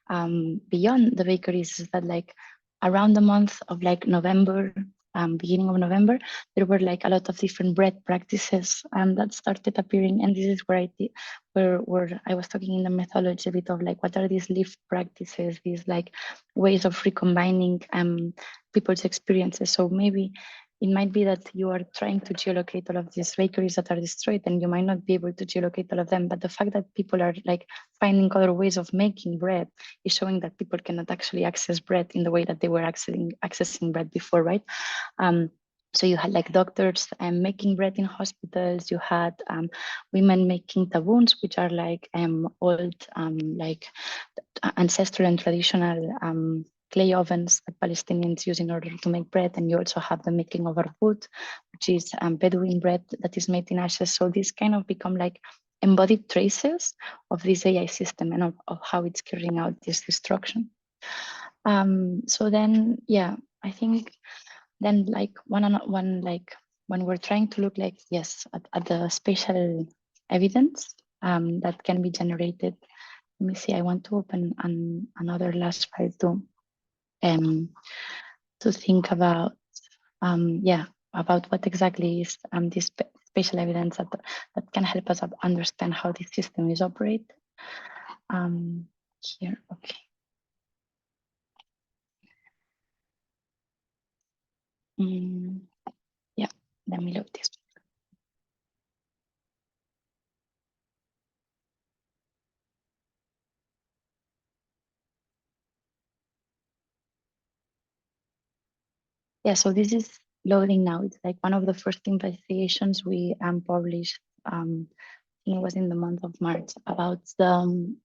beyond the bakeries is that like around the month of like November, beginning of November, there were like a lot of different bread practices that started appearing. And this is where where I was talking in the methodology a bit of like, what are these lived practices, these like ways of recombining people's experiences. So maybe it might be that you are trying to geolocate all of these bakeries that are destroyed and you might not be able to geolocate all of them. But the fact that people are like finding other ways of making bread is showing that people cannot actually access bread in the way that they were accessing bread before, right? So you had like doctors making bread in hospitals. You had women making taboons, which are like old, like ancestral and traditional clay ovens that Palestinians use in order to make bread. And you also have the making of arbout, which is Bedouin bread that is made in ashes. So these kind of become like embodied traces of this AI system and of how it's carrying out this destruction. So then, yeah, I think then like one like when we're trying to look like, yes, at the spatial evidence that can be generated. Let me see, I want to open another last file too. To think about, about what exactly is this spatial evidence that can help us understand how this system is operated. Here, okay. Yeah, let me load this. Yeah, so this is loading now. It's like one of the first investigations we published. I think it was in the month of March about the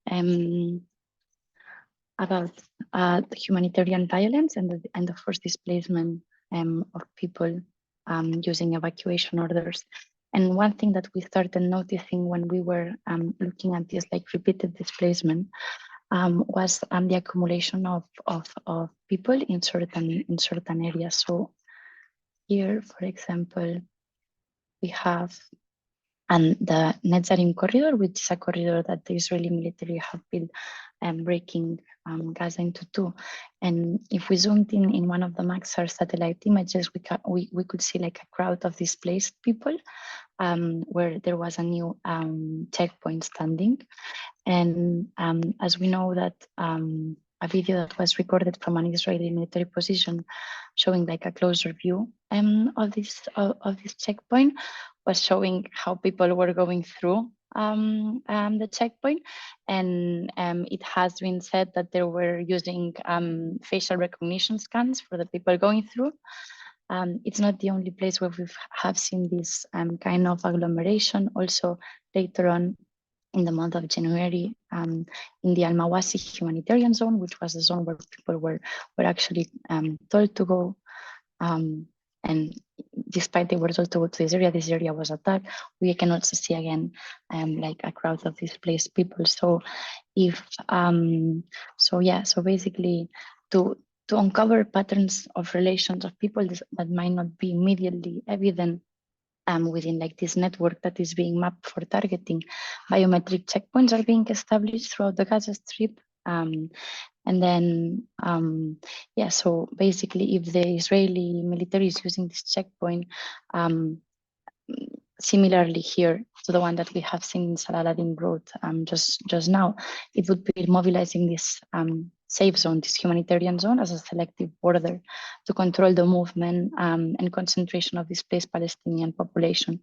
humanitarian violence and the forced displacement of people using evacuation orders. And one thing that we started noticing when we were looking at this like repeated displacement was the accumulation of people in certain areas. So here, for example, we have the Netzarim corridor, which is a corridor that the Israeli military have built, breaking Gaza into two. And if we zoomed in one of the Maxar satellite images, we could see like a crowd of displaced people, where there was a new checkpoint standing. And as we know that a video that was recorded from an Israeli military position showing like a closer view of this checkpoint was showing how people were going through the checkpoint. And it has been said that they were using facial recognition scans for the people going through. It's not the only place where we have seen this kind of agglomeration. Also later on in the month of January, in the Al-Mawasi humanitarian zone, which was a zone where people were actually told to go. And despite they were told to go to this area was attacked. We can also see again like a crowd of displaced people. So if so basically to uncover patterns of relations of people that might not be immediately evident within like this network that is being mapped for targeting, biometric checkpoints are being established throughout the Gaza Strip. And then, so basically if the Israeli military is using this checkpoint, similarly here to the one that we have seen in Salaladin Road just now, it would be mobilizing this safe zone, this humanitarian zone, as a selective border to control the movement and concentration of displaced Palestinian population.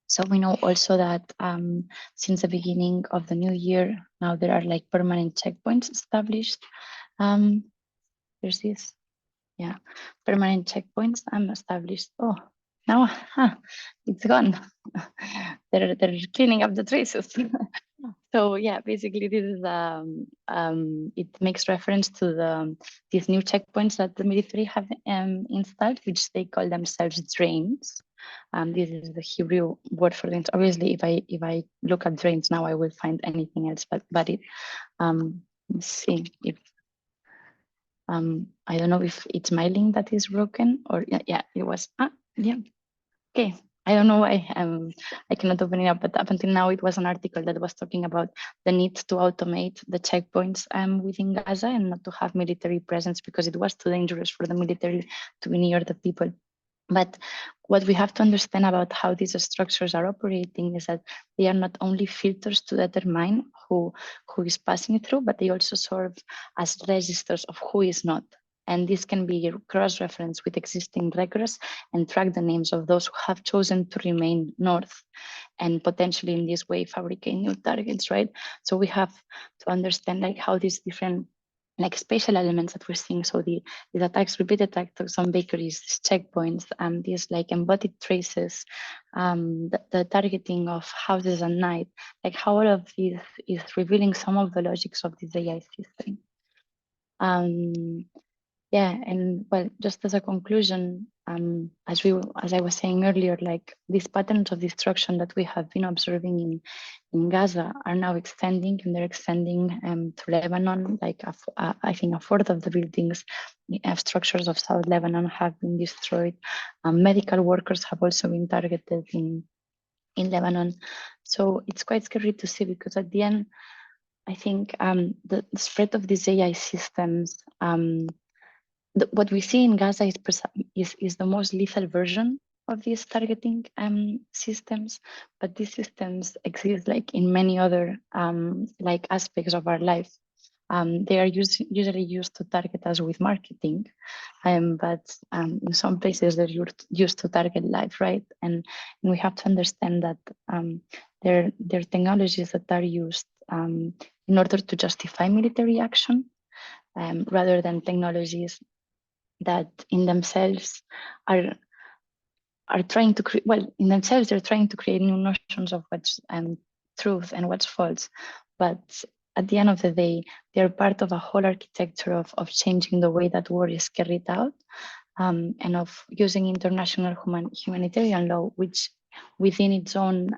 So we know also that since the beginning of the new year, now there are like permanent checkpoints established. There's this, permanent checkpoints established. Oh, now it's gone. they're cleaning up the traces. So yeah, basically this is it makes reference to these new checkpoints that the military have installed, which they call themselves drains. This is the Hebrew word for drains. Obviously, if I look at drains now, I will find anything else, but it, let's see if, I don't know if it's my link that is broken, or yeah, it was, yeah, okay. I don't know why I cannot open it up, but up until now it was an article that was talking about the need to automate the checkpoints within Gaza and not to have military presence because it was too dangerous for the military to be near the people. But what we have to understand about how these structures are operating is that they are not only filters to determine who is passing through, but they also serve as registers of who is not. And this can be cross-referenced with existing records and track the names of those who have chosen to remain north and potentially in this way fabricate new targets, right? So we have to understand like how these different like spatial elements that we're seeing. So these attacks, repeated attacks on bakeries, these checkpoints, these like embodied traces, the targeting of houses at night, like how all of this is revealing some of the logics of this AI system. Yeah, and well, just as a conclusion, as I was saying earlier, like these patterns of destruction that we have been observing in Gaza are now extending, and they're extending to Lebanon. Like I think a fourth of the buildings, structures of South Lebanon have been destroyed. Medical workers have also been targeted in Lebanon. So it's quite scary to see because at the end, I think the spread of these AI systems. What we see in Gaza is the most lethal version of these targeting systems, but these systems exist like in many other like aspects of our life. They are usually used to target us with marketing, but in some places they're used to target life, right? And we have to understand that they're technologies that are used in order to justify military action, rather than technologies that in themselves are trying to create, well, in themselves they're trying to create new notions of what's truth and what's false, but at the end of the day they're part of a whole architecture of changing the way that war is carried out, and of using international humanitarian law, which within its own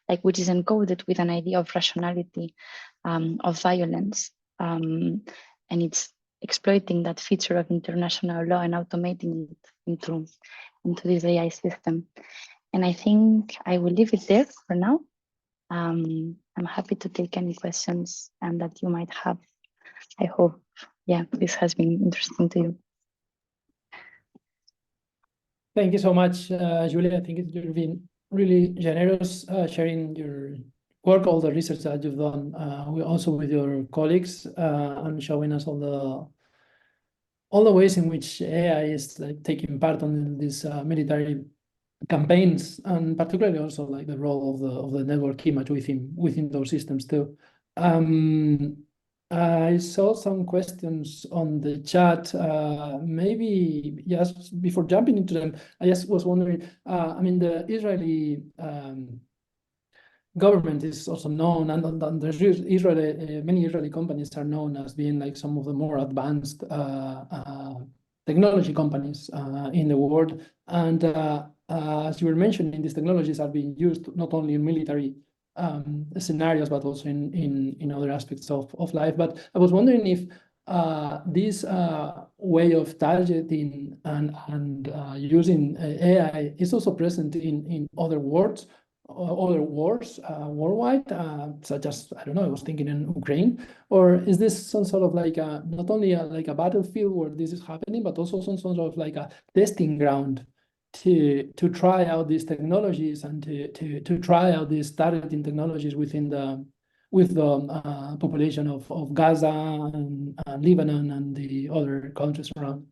like which is encoded with an idea of rationality, of violence, and it's exploiting that feature of international law and automating it into this AI system. And I think I will leave it there for now. I'm happy to take any questions that you might have. I hope, yeah, this has been interesting to you. Thank you so much, Julia. I think you've been really generous sharing your work, all the research that you've done, also with your colleagues, and showing us all the ways in which AI is like taking part on these military campaigns, and particularly also like the role of the network image within those systems too. I saw some questions on the chat. Maybe just before jumping into them, I just was wondering. I mean, the Israeli government is also known, and there's many Israeli companies are known as being like some of the more advanced technology companies in the world. And as you were mentioning, these technologies are being used not only in military scenarios, but also in other aspects of life. But I was wondering if this way of targeting and using AI is also present in other wars worldwide, such as, I don't know, I was thinking in Ukraine, or is this some sort of like not only like a battlefield where this is happening, but also some sort of like a testing ground to try out these technologies and to try out these targeting technologies with the population of Gaza and Lebanon and the other countries around?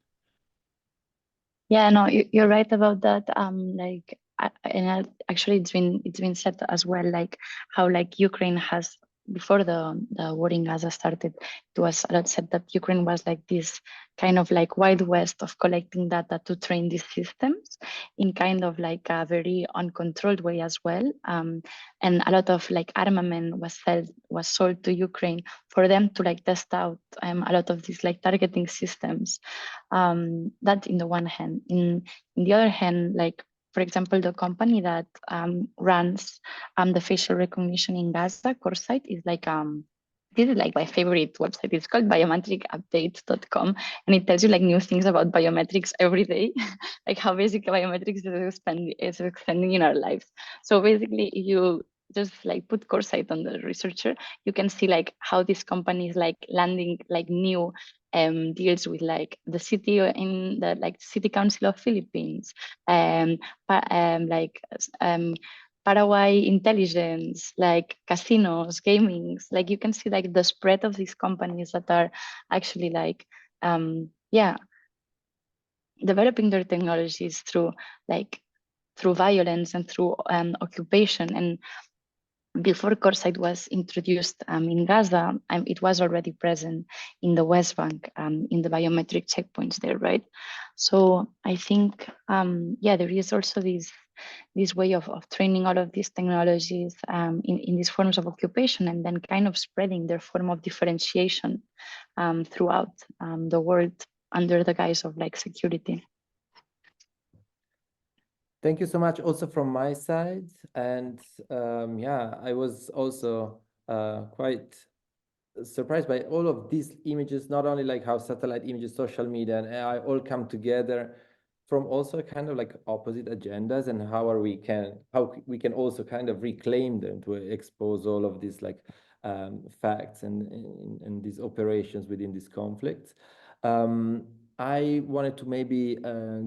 Yeah, no, you're right about that. Actually, it's been said as well, like how like Ukraine has, before the war in Gaza started, it was a lot said that Ukraine was like this kind of like Wild West of collecting data to train these systems in kind of like a very uncontrolled way as well. And a lot of like armament was sold to Ukraine for them to like test out a lot of these like targeting systems. That in the one hand. In the other hand, like for example, the company that runs the facial recognition in Gaza, Coresight, is like this is like my favorite website. It's called biometricupdates.com, and it tells you like new things about biometrics every day, like how basically biometrics is expanding in our lives. So basically, if you just like put Coresight on the researcher, you can see like how this company is like landing like new deals with like the city in the like city council of Philippines, Paraguay intelligence, like casinos, gamings. Like you can see like the spread of these companies that are actually like developing their technologies through violence and through occupation. And before Coresight was introduced in Gaza, it was already present in the West Bank, in the biometric checkpoints there, right? So I think, there is also this way of training all of these technologies in these forms of occupation, and then kind of spreading their form of differentiation throughout the world under the guise of like security. Thank you so much also from my side. And I was also quite surprised by all of these images, not only like how satellite images, social media, and AI all come together from also kind of like opposite agendas, and how we can also kind of reclaim them to expose all of these like facts and these operations within these conflicts. I wanted to maybe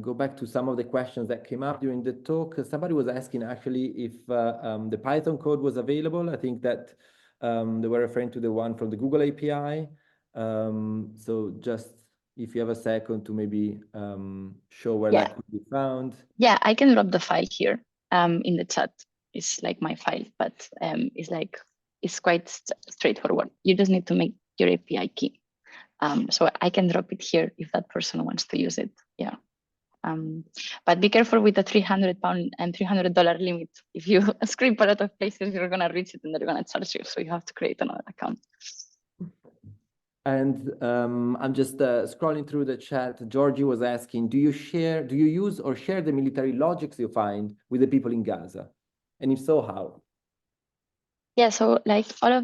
go back to some of the questions that came up during the talk. Somebody was asking actually if the Python code was available. I think that they were referring to the one from the Google API. So just if you have a second to maybe show where that could be found. Yeah, I can drop the file here in the chat. It's like my file, but it's quite straightforward. You just need to make your API key. So I can drop it here if that person wants to use it. Yeah. But be careful with the £300 and $300 limit. If you scrape a lot of places, you're gonna reach it and they're gonna charge you. So you have to create another account. And I'm just scrolling through the chat. Georgie was asking, do you use or share the military logics you find with the people in Gaza? And if so, how? Yeah, so like all of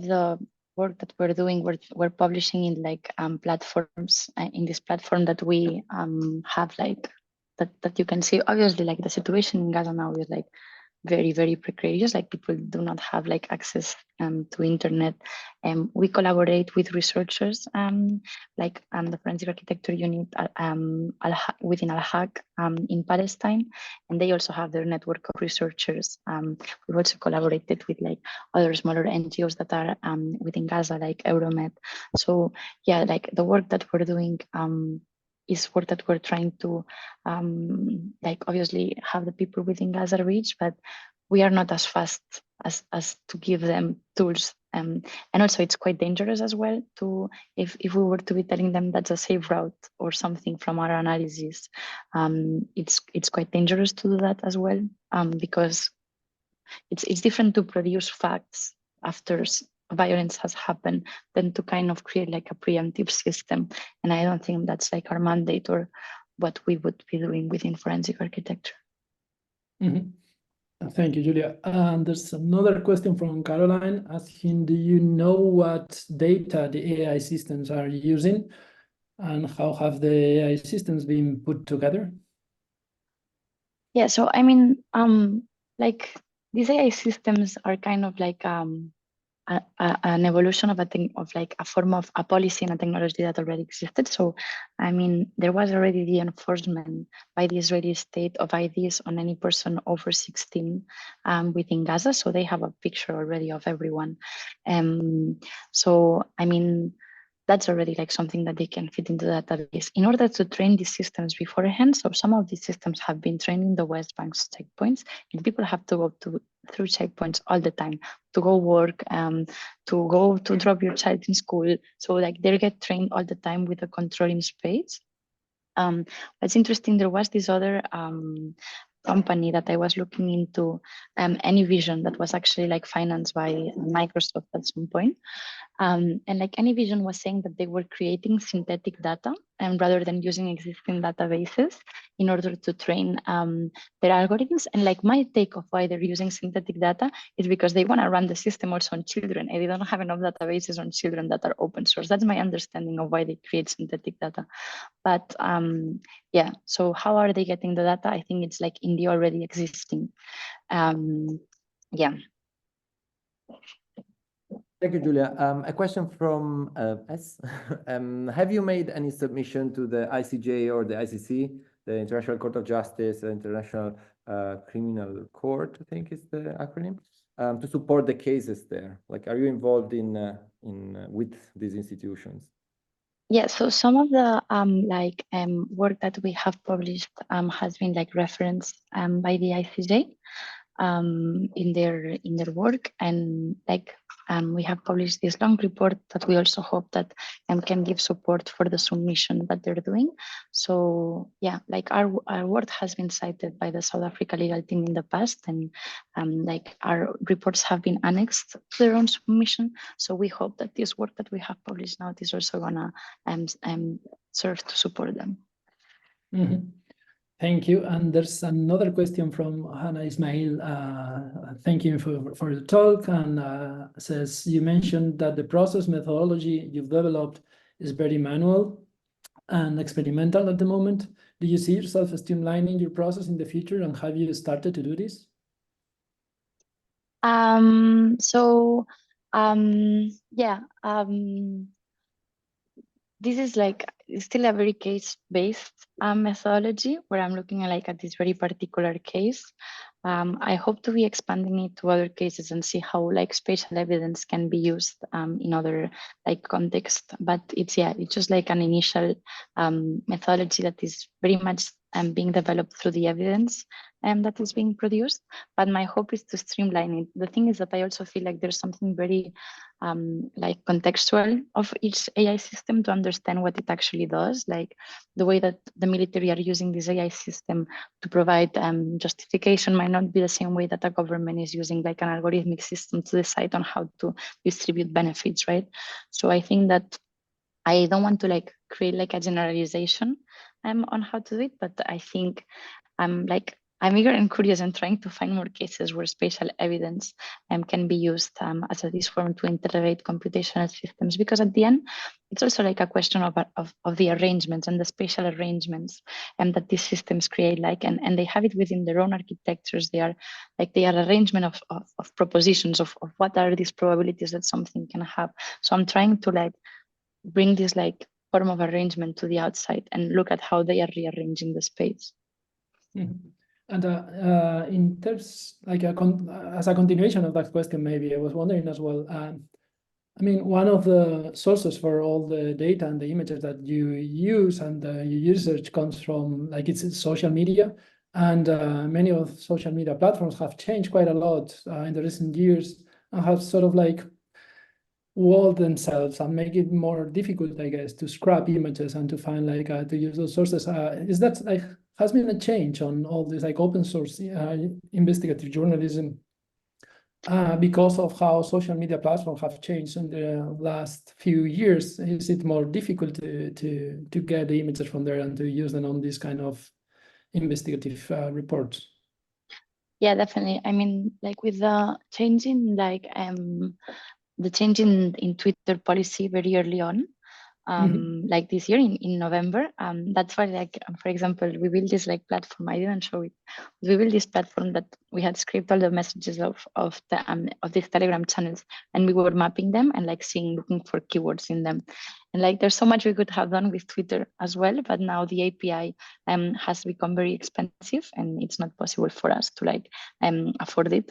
the work that we're doing, we're publishing in like platforms in this platform that we have like that you can see. Obviously, like the situation in Gaza now is like very, very precarious. Like people do not have like access to internet. We collaborate with researchers like the forensic architecture unit within Al-Haq in Palestine, and they also have their network of researchers. We've also collaborated with like other smaller NGOs that are within Gaza, like Euromed. So yeah, like the work that we're doing is work that we're trying to like obviously have the people within Gaza reach, but we are not as fast as to give them tools. And also it's quite dangerous as well to if we were to be telling them that's a safe route or something from our analysis, it's quite dangerous to do that as well, because it's different to produce facts after violence has happened than to kind of create like a preemptive system. And I don't think that's like our mandate or what we would be doing within forensic architecture. Mm-hmm. Thank you, Julia. And there's another question from Caroline asking, do you know what data the AI systems are using and how have the AI systems been put together? Yeah, so I mean, like these AI systems are kind of like an evolution of a form of a policy and a technology that already existed. So, I mean, there was already the enforcement by the Israeli state of IDs on any person over 16 within Gaza. So they have a picture already of everyone. So, I mean, that's already like something that they can fit into the database. In order to train these systems beforehand, so some of these systems have been trained in the West Bank's checkpoints, and people have to go through checkpoints all the time to go work, to go to drop your child in school. So like they get trained all the time with a control in space. What's interesting, there was this other company that I was looking into, AnyVision, that was actually like financed by Microsoft at some point. And like AnyVision was saying that they were creating synthetic data and rather than using existing databases in order to train their algorithms. And like my take of why they're using synthetic data is because they want to run the system also on children, and they don't have enough databases on children that are open source. That's my understanding of why they create synthetic data. But yeah, so how are they getting the data? I think it's like in the already existing. Yeah. Thank you, Julia. A question from S. Have you made any submission to the ICJ or the ICC, the International Court of Justice, the International Criminal Court, I think is the acronym, to support the cases there? Like, are you involved in with these institutions? Yeah, so some of the work that we have published has been like referenced by the ICJ in their work, and like we have published this long report that we also hope that can give support for the submission that they're doing. So yeah, like our work has been cited by the South Africa legal team in the past, and like our reports have been annexed to their own submission. So we hope that this work that we have published now is also gonna serve to support them. Mm-hmm. Thank you. And there's another question from Hannah Ismail. Thank you for the talk, and says, you mentioned that the process methodology you've developed is very manual and experimental at the moment. Do you see yourself streamlining your process in the future, and have you started to do this? This is like still a very case-based methodology where I'm looking at this very particular case. I hope to be expanding it to other cases and see how like spatial evidence can be used in other like context. But it's just like an initial methodology that is very much being developed through the evidence that is being produced. But my hope is to streamline it. The thing is that I also feel like there's something very like contextual of each AI system to understand what it actually does. Like the way that the military are using this AI system to provide justification might not be the same way that a government is using like an algorithmic system to decide on how to distribute benefits, right? So I think that I don't want to like create like a generalization on how to do it, but I think I'm eager and curious and trying to find more cases where spatial evidence can be used as a form to interrogate computational systems, because at the end, it's also like a question of the arrangements and the spatial arrangements that these systems create, and they have it within their own architectures. They are arrangement of propositions of what are these probabilities that something can have. So I'm trying to like bring this like form of arrangement to the outside and look at how they are rearranging the space. Mm-hmm. And in terms, like as a continuation of that question, maybe I was wondering as well, I mean, one of the sources for all the data and the images that you use and your research comes from, like, it's social media, and many of social media platforms have changed quite a lot in the recent years and have sort of like walled themselves and make it more difficult, I guess, to scrap images and to find like to use those sources. Is that like has been a change on all this like open source investigative journalism because of how social media platforms have changed in the last few years? Is it more difficult to get the images from there and to use them on this kind of investigative reports? Yeah, definitely. I mean, like with the changing the change in Twitter policy very early on, like this year in November. That's why, like, for example, we built this like platform. I didn't show it. We built this platform that we had scraped all the messages of these Telegram channels, and we were mapping them and like looking for keywords in them. And like, there's so much we could have done with Twitter as well, but now the API has become very expensive, and it's not possible for us to like afford it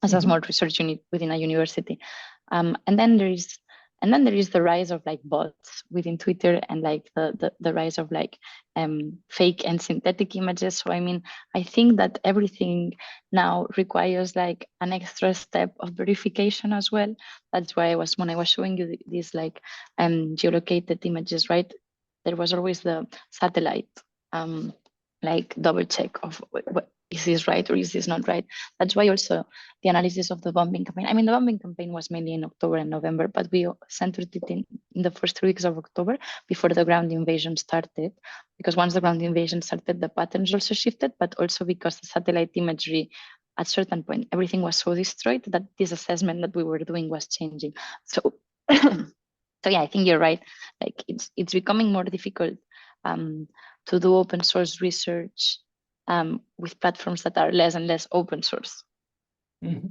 as a small research unit within a university. And then there is the rise of like bots within Twitter, and like the rise of like fake and synthetic images. So I mean, I think that everything now requires like an extra step of verification as well. That's why when I was showing you these like geolocated images, right? There was always the satellite like double check of is this right or is this not right? That's why also the analysis of the bombing campaign. I mean, the bombing campaign was mainly in October and November, but we centered it in the first 3 weeks of October before the ground invasion started. Because once the ground invasion started, the patterns also shifted, but also because the satellite imagery at a certain point, everything was so destroyed that this assessment that we were doing was changing. So, so yeah, I think you're right. Like it's becoming more difficult to do open source research with platforms that are less and less open source. Mm-hmm.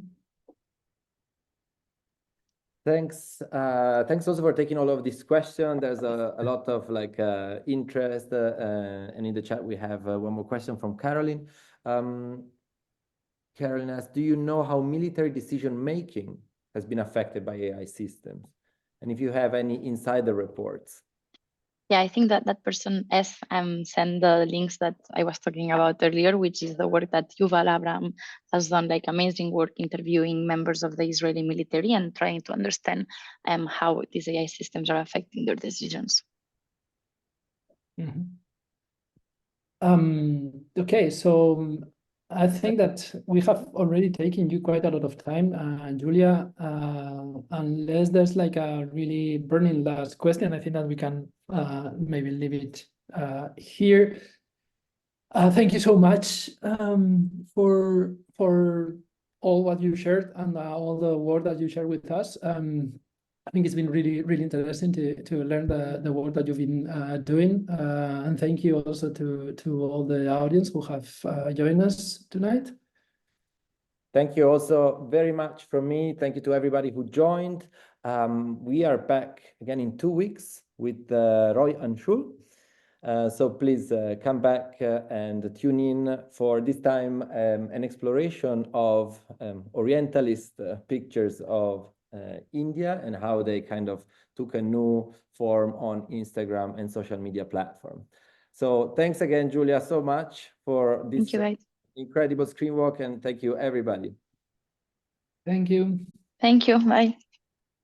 Thanks. Thanks also for taking all of these questions. There's a lot of like interest, and in the chat we have one more question from Caroline. Caroline asks, do you know how military decision making has been affected by AI systems? And if you have any insider reports? Yeah, I think that that person S sent the links that I was talking about earlier, which is the work that Yuval Abraham has done, like amazing work interviewing members of the Israeli military and trying to understand how these AI systems are affecting their decisions. Mm-hmm. Okay, so I think that we have already taken you quite a lot of time, Julia. Unless there's like a really burning last question, I think that we can maybe leave it here. Thank you so much for all what you shared and all the work that you shared with us. I think it's been really interesting to learn the work that you've been doing. And thank you also to all the audience who have joined us tonight. Thank you also very much from me. Thank you to everybody who joined. We are back again in 2 weeks with Roy and Shul. So please come back and tune in for this time an exploration of Orientalist pictures of India and how they kind of took a new form on Instagram and social media platform. So thanks again, Julia, so much for this incredible screen walk, and thank you, everybody. Thank you. Thank you. Bye.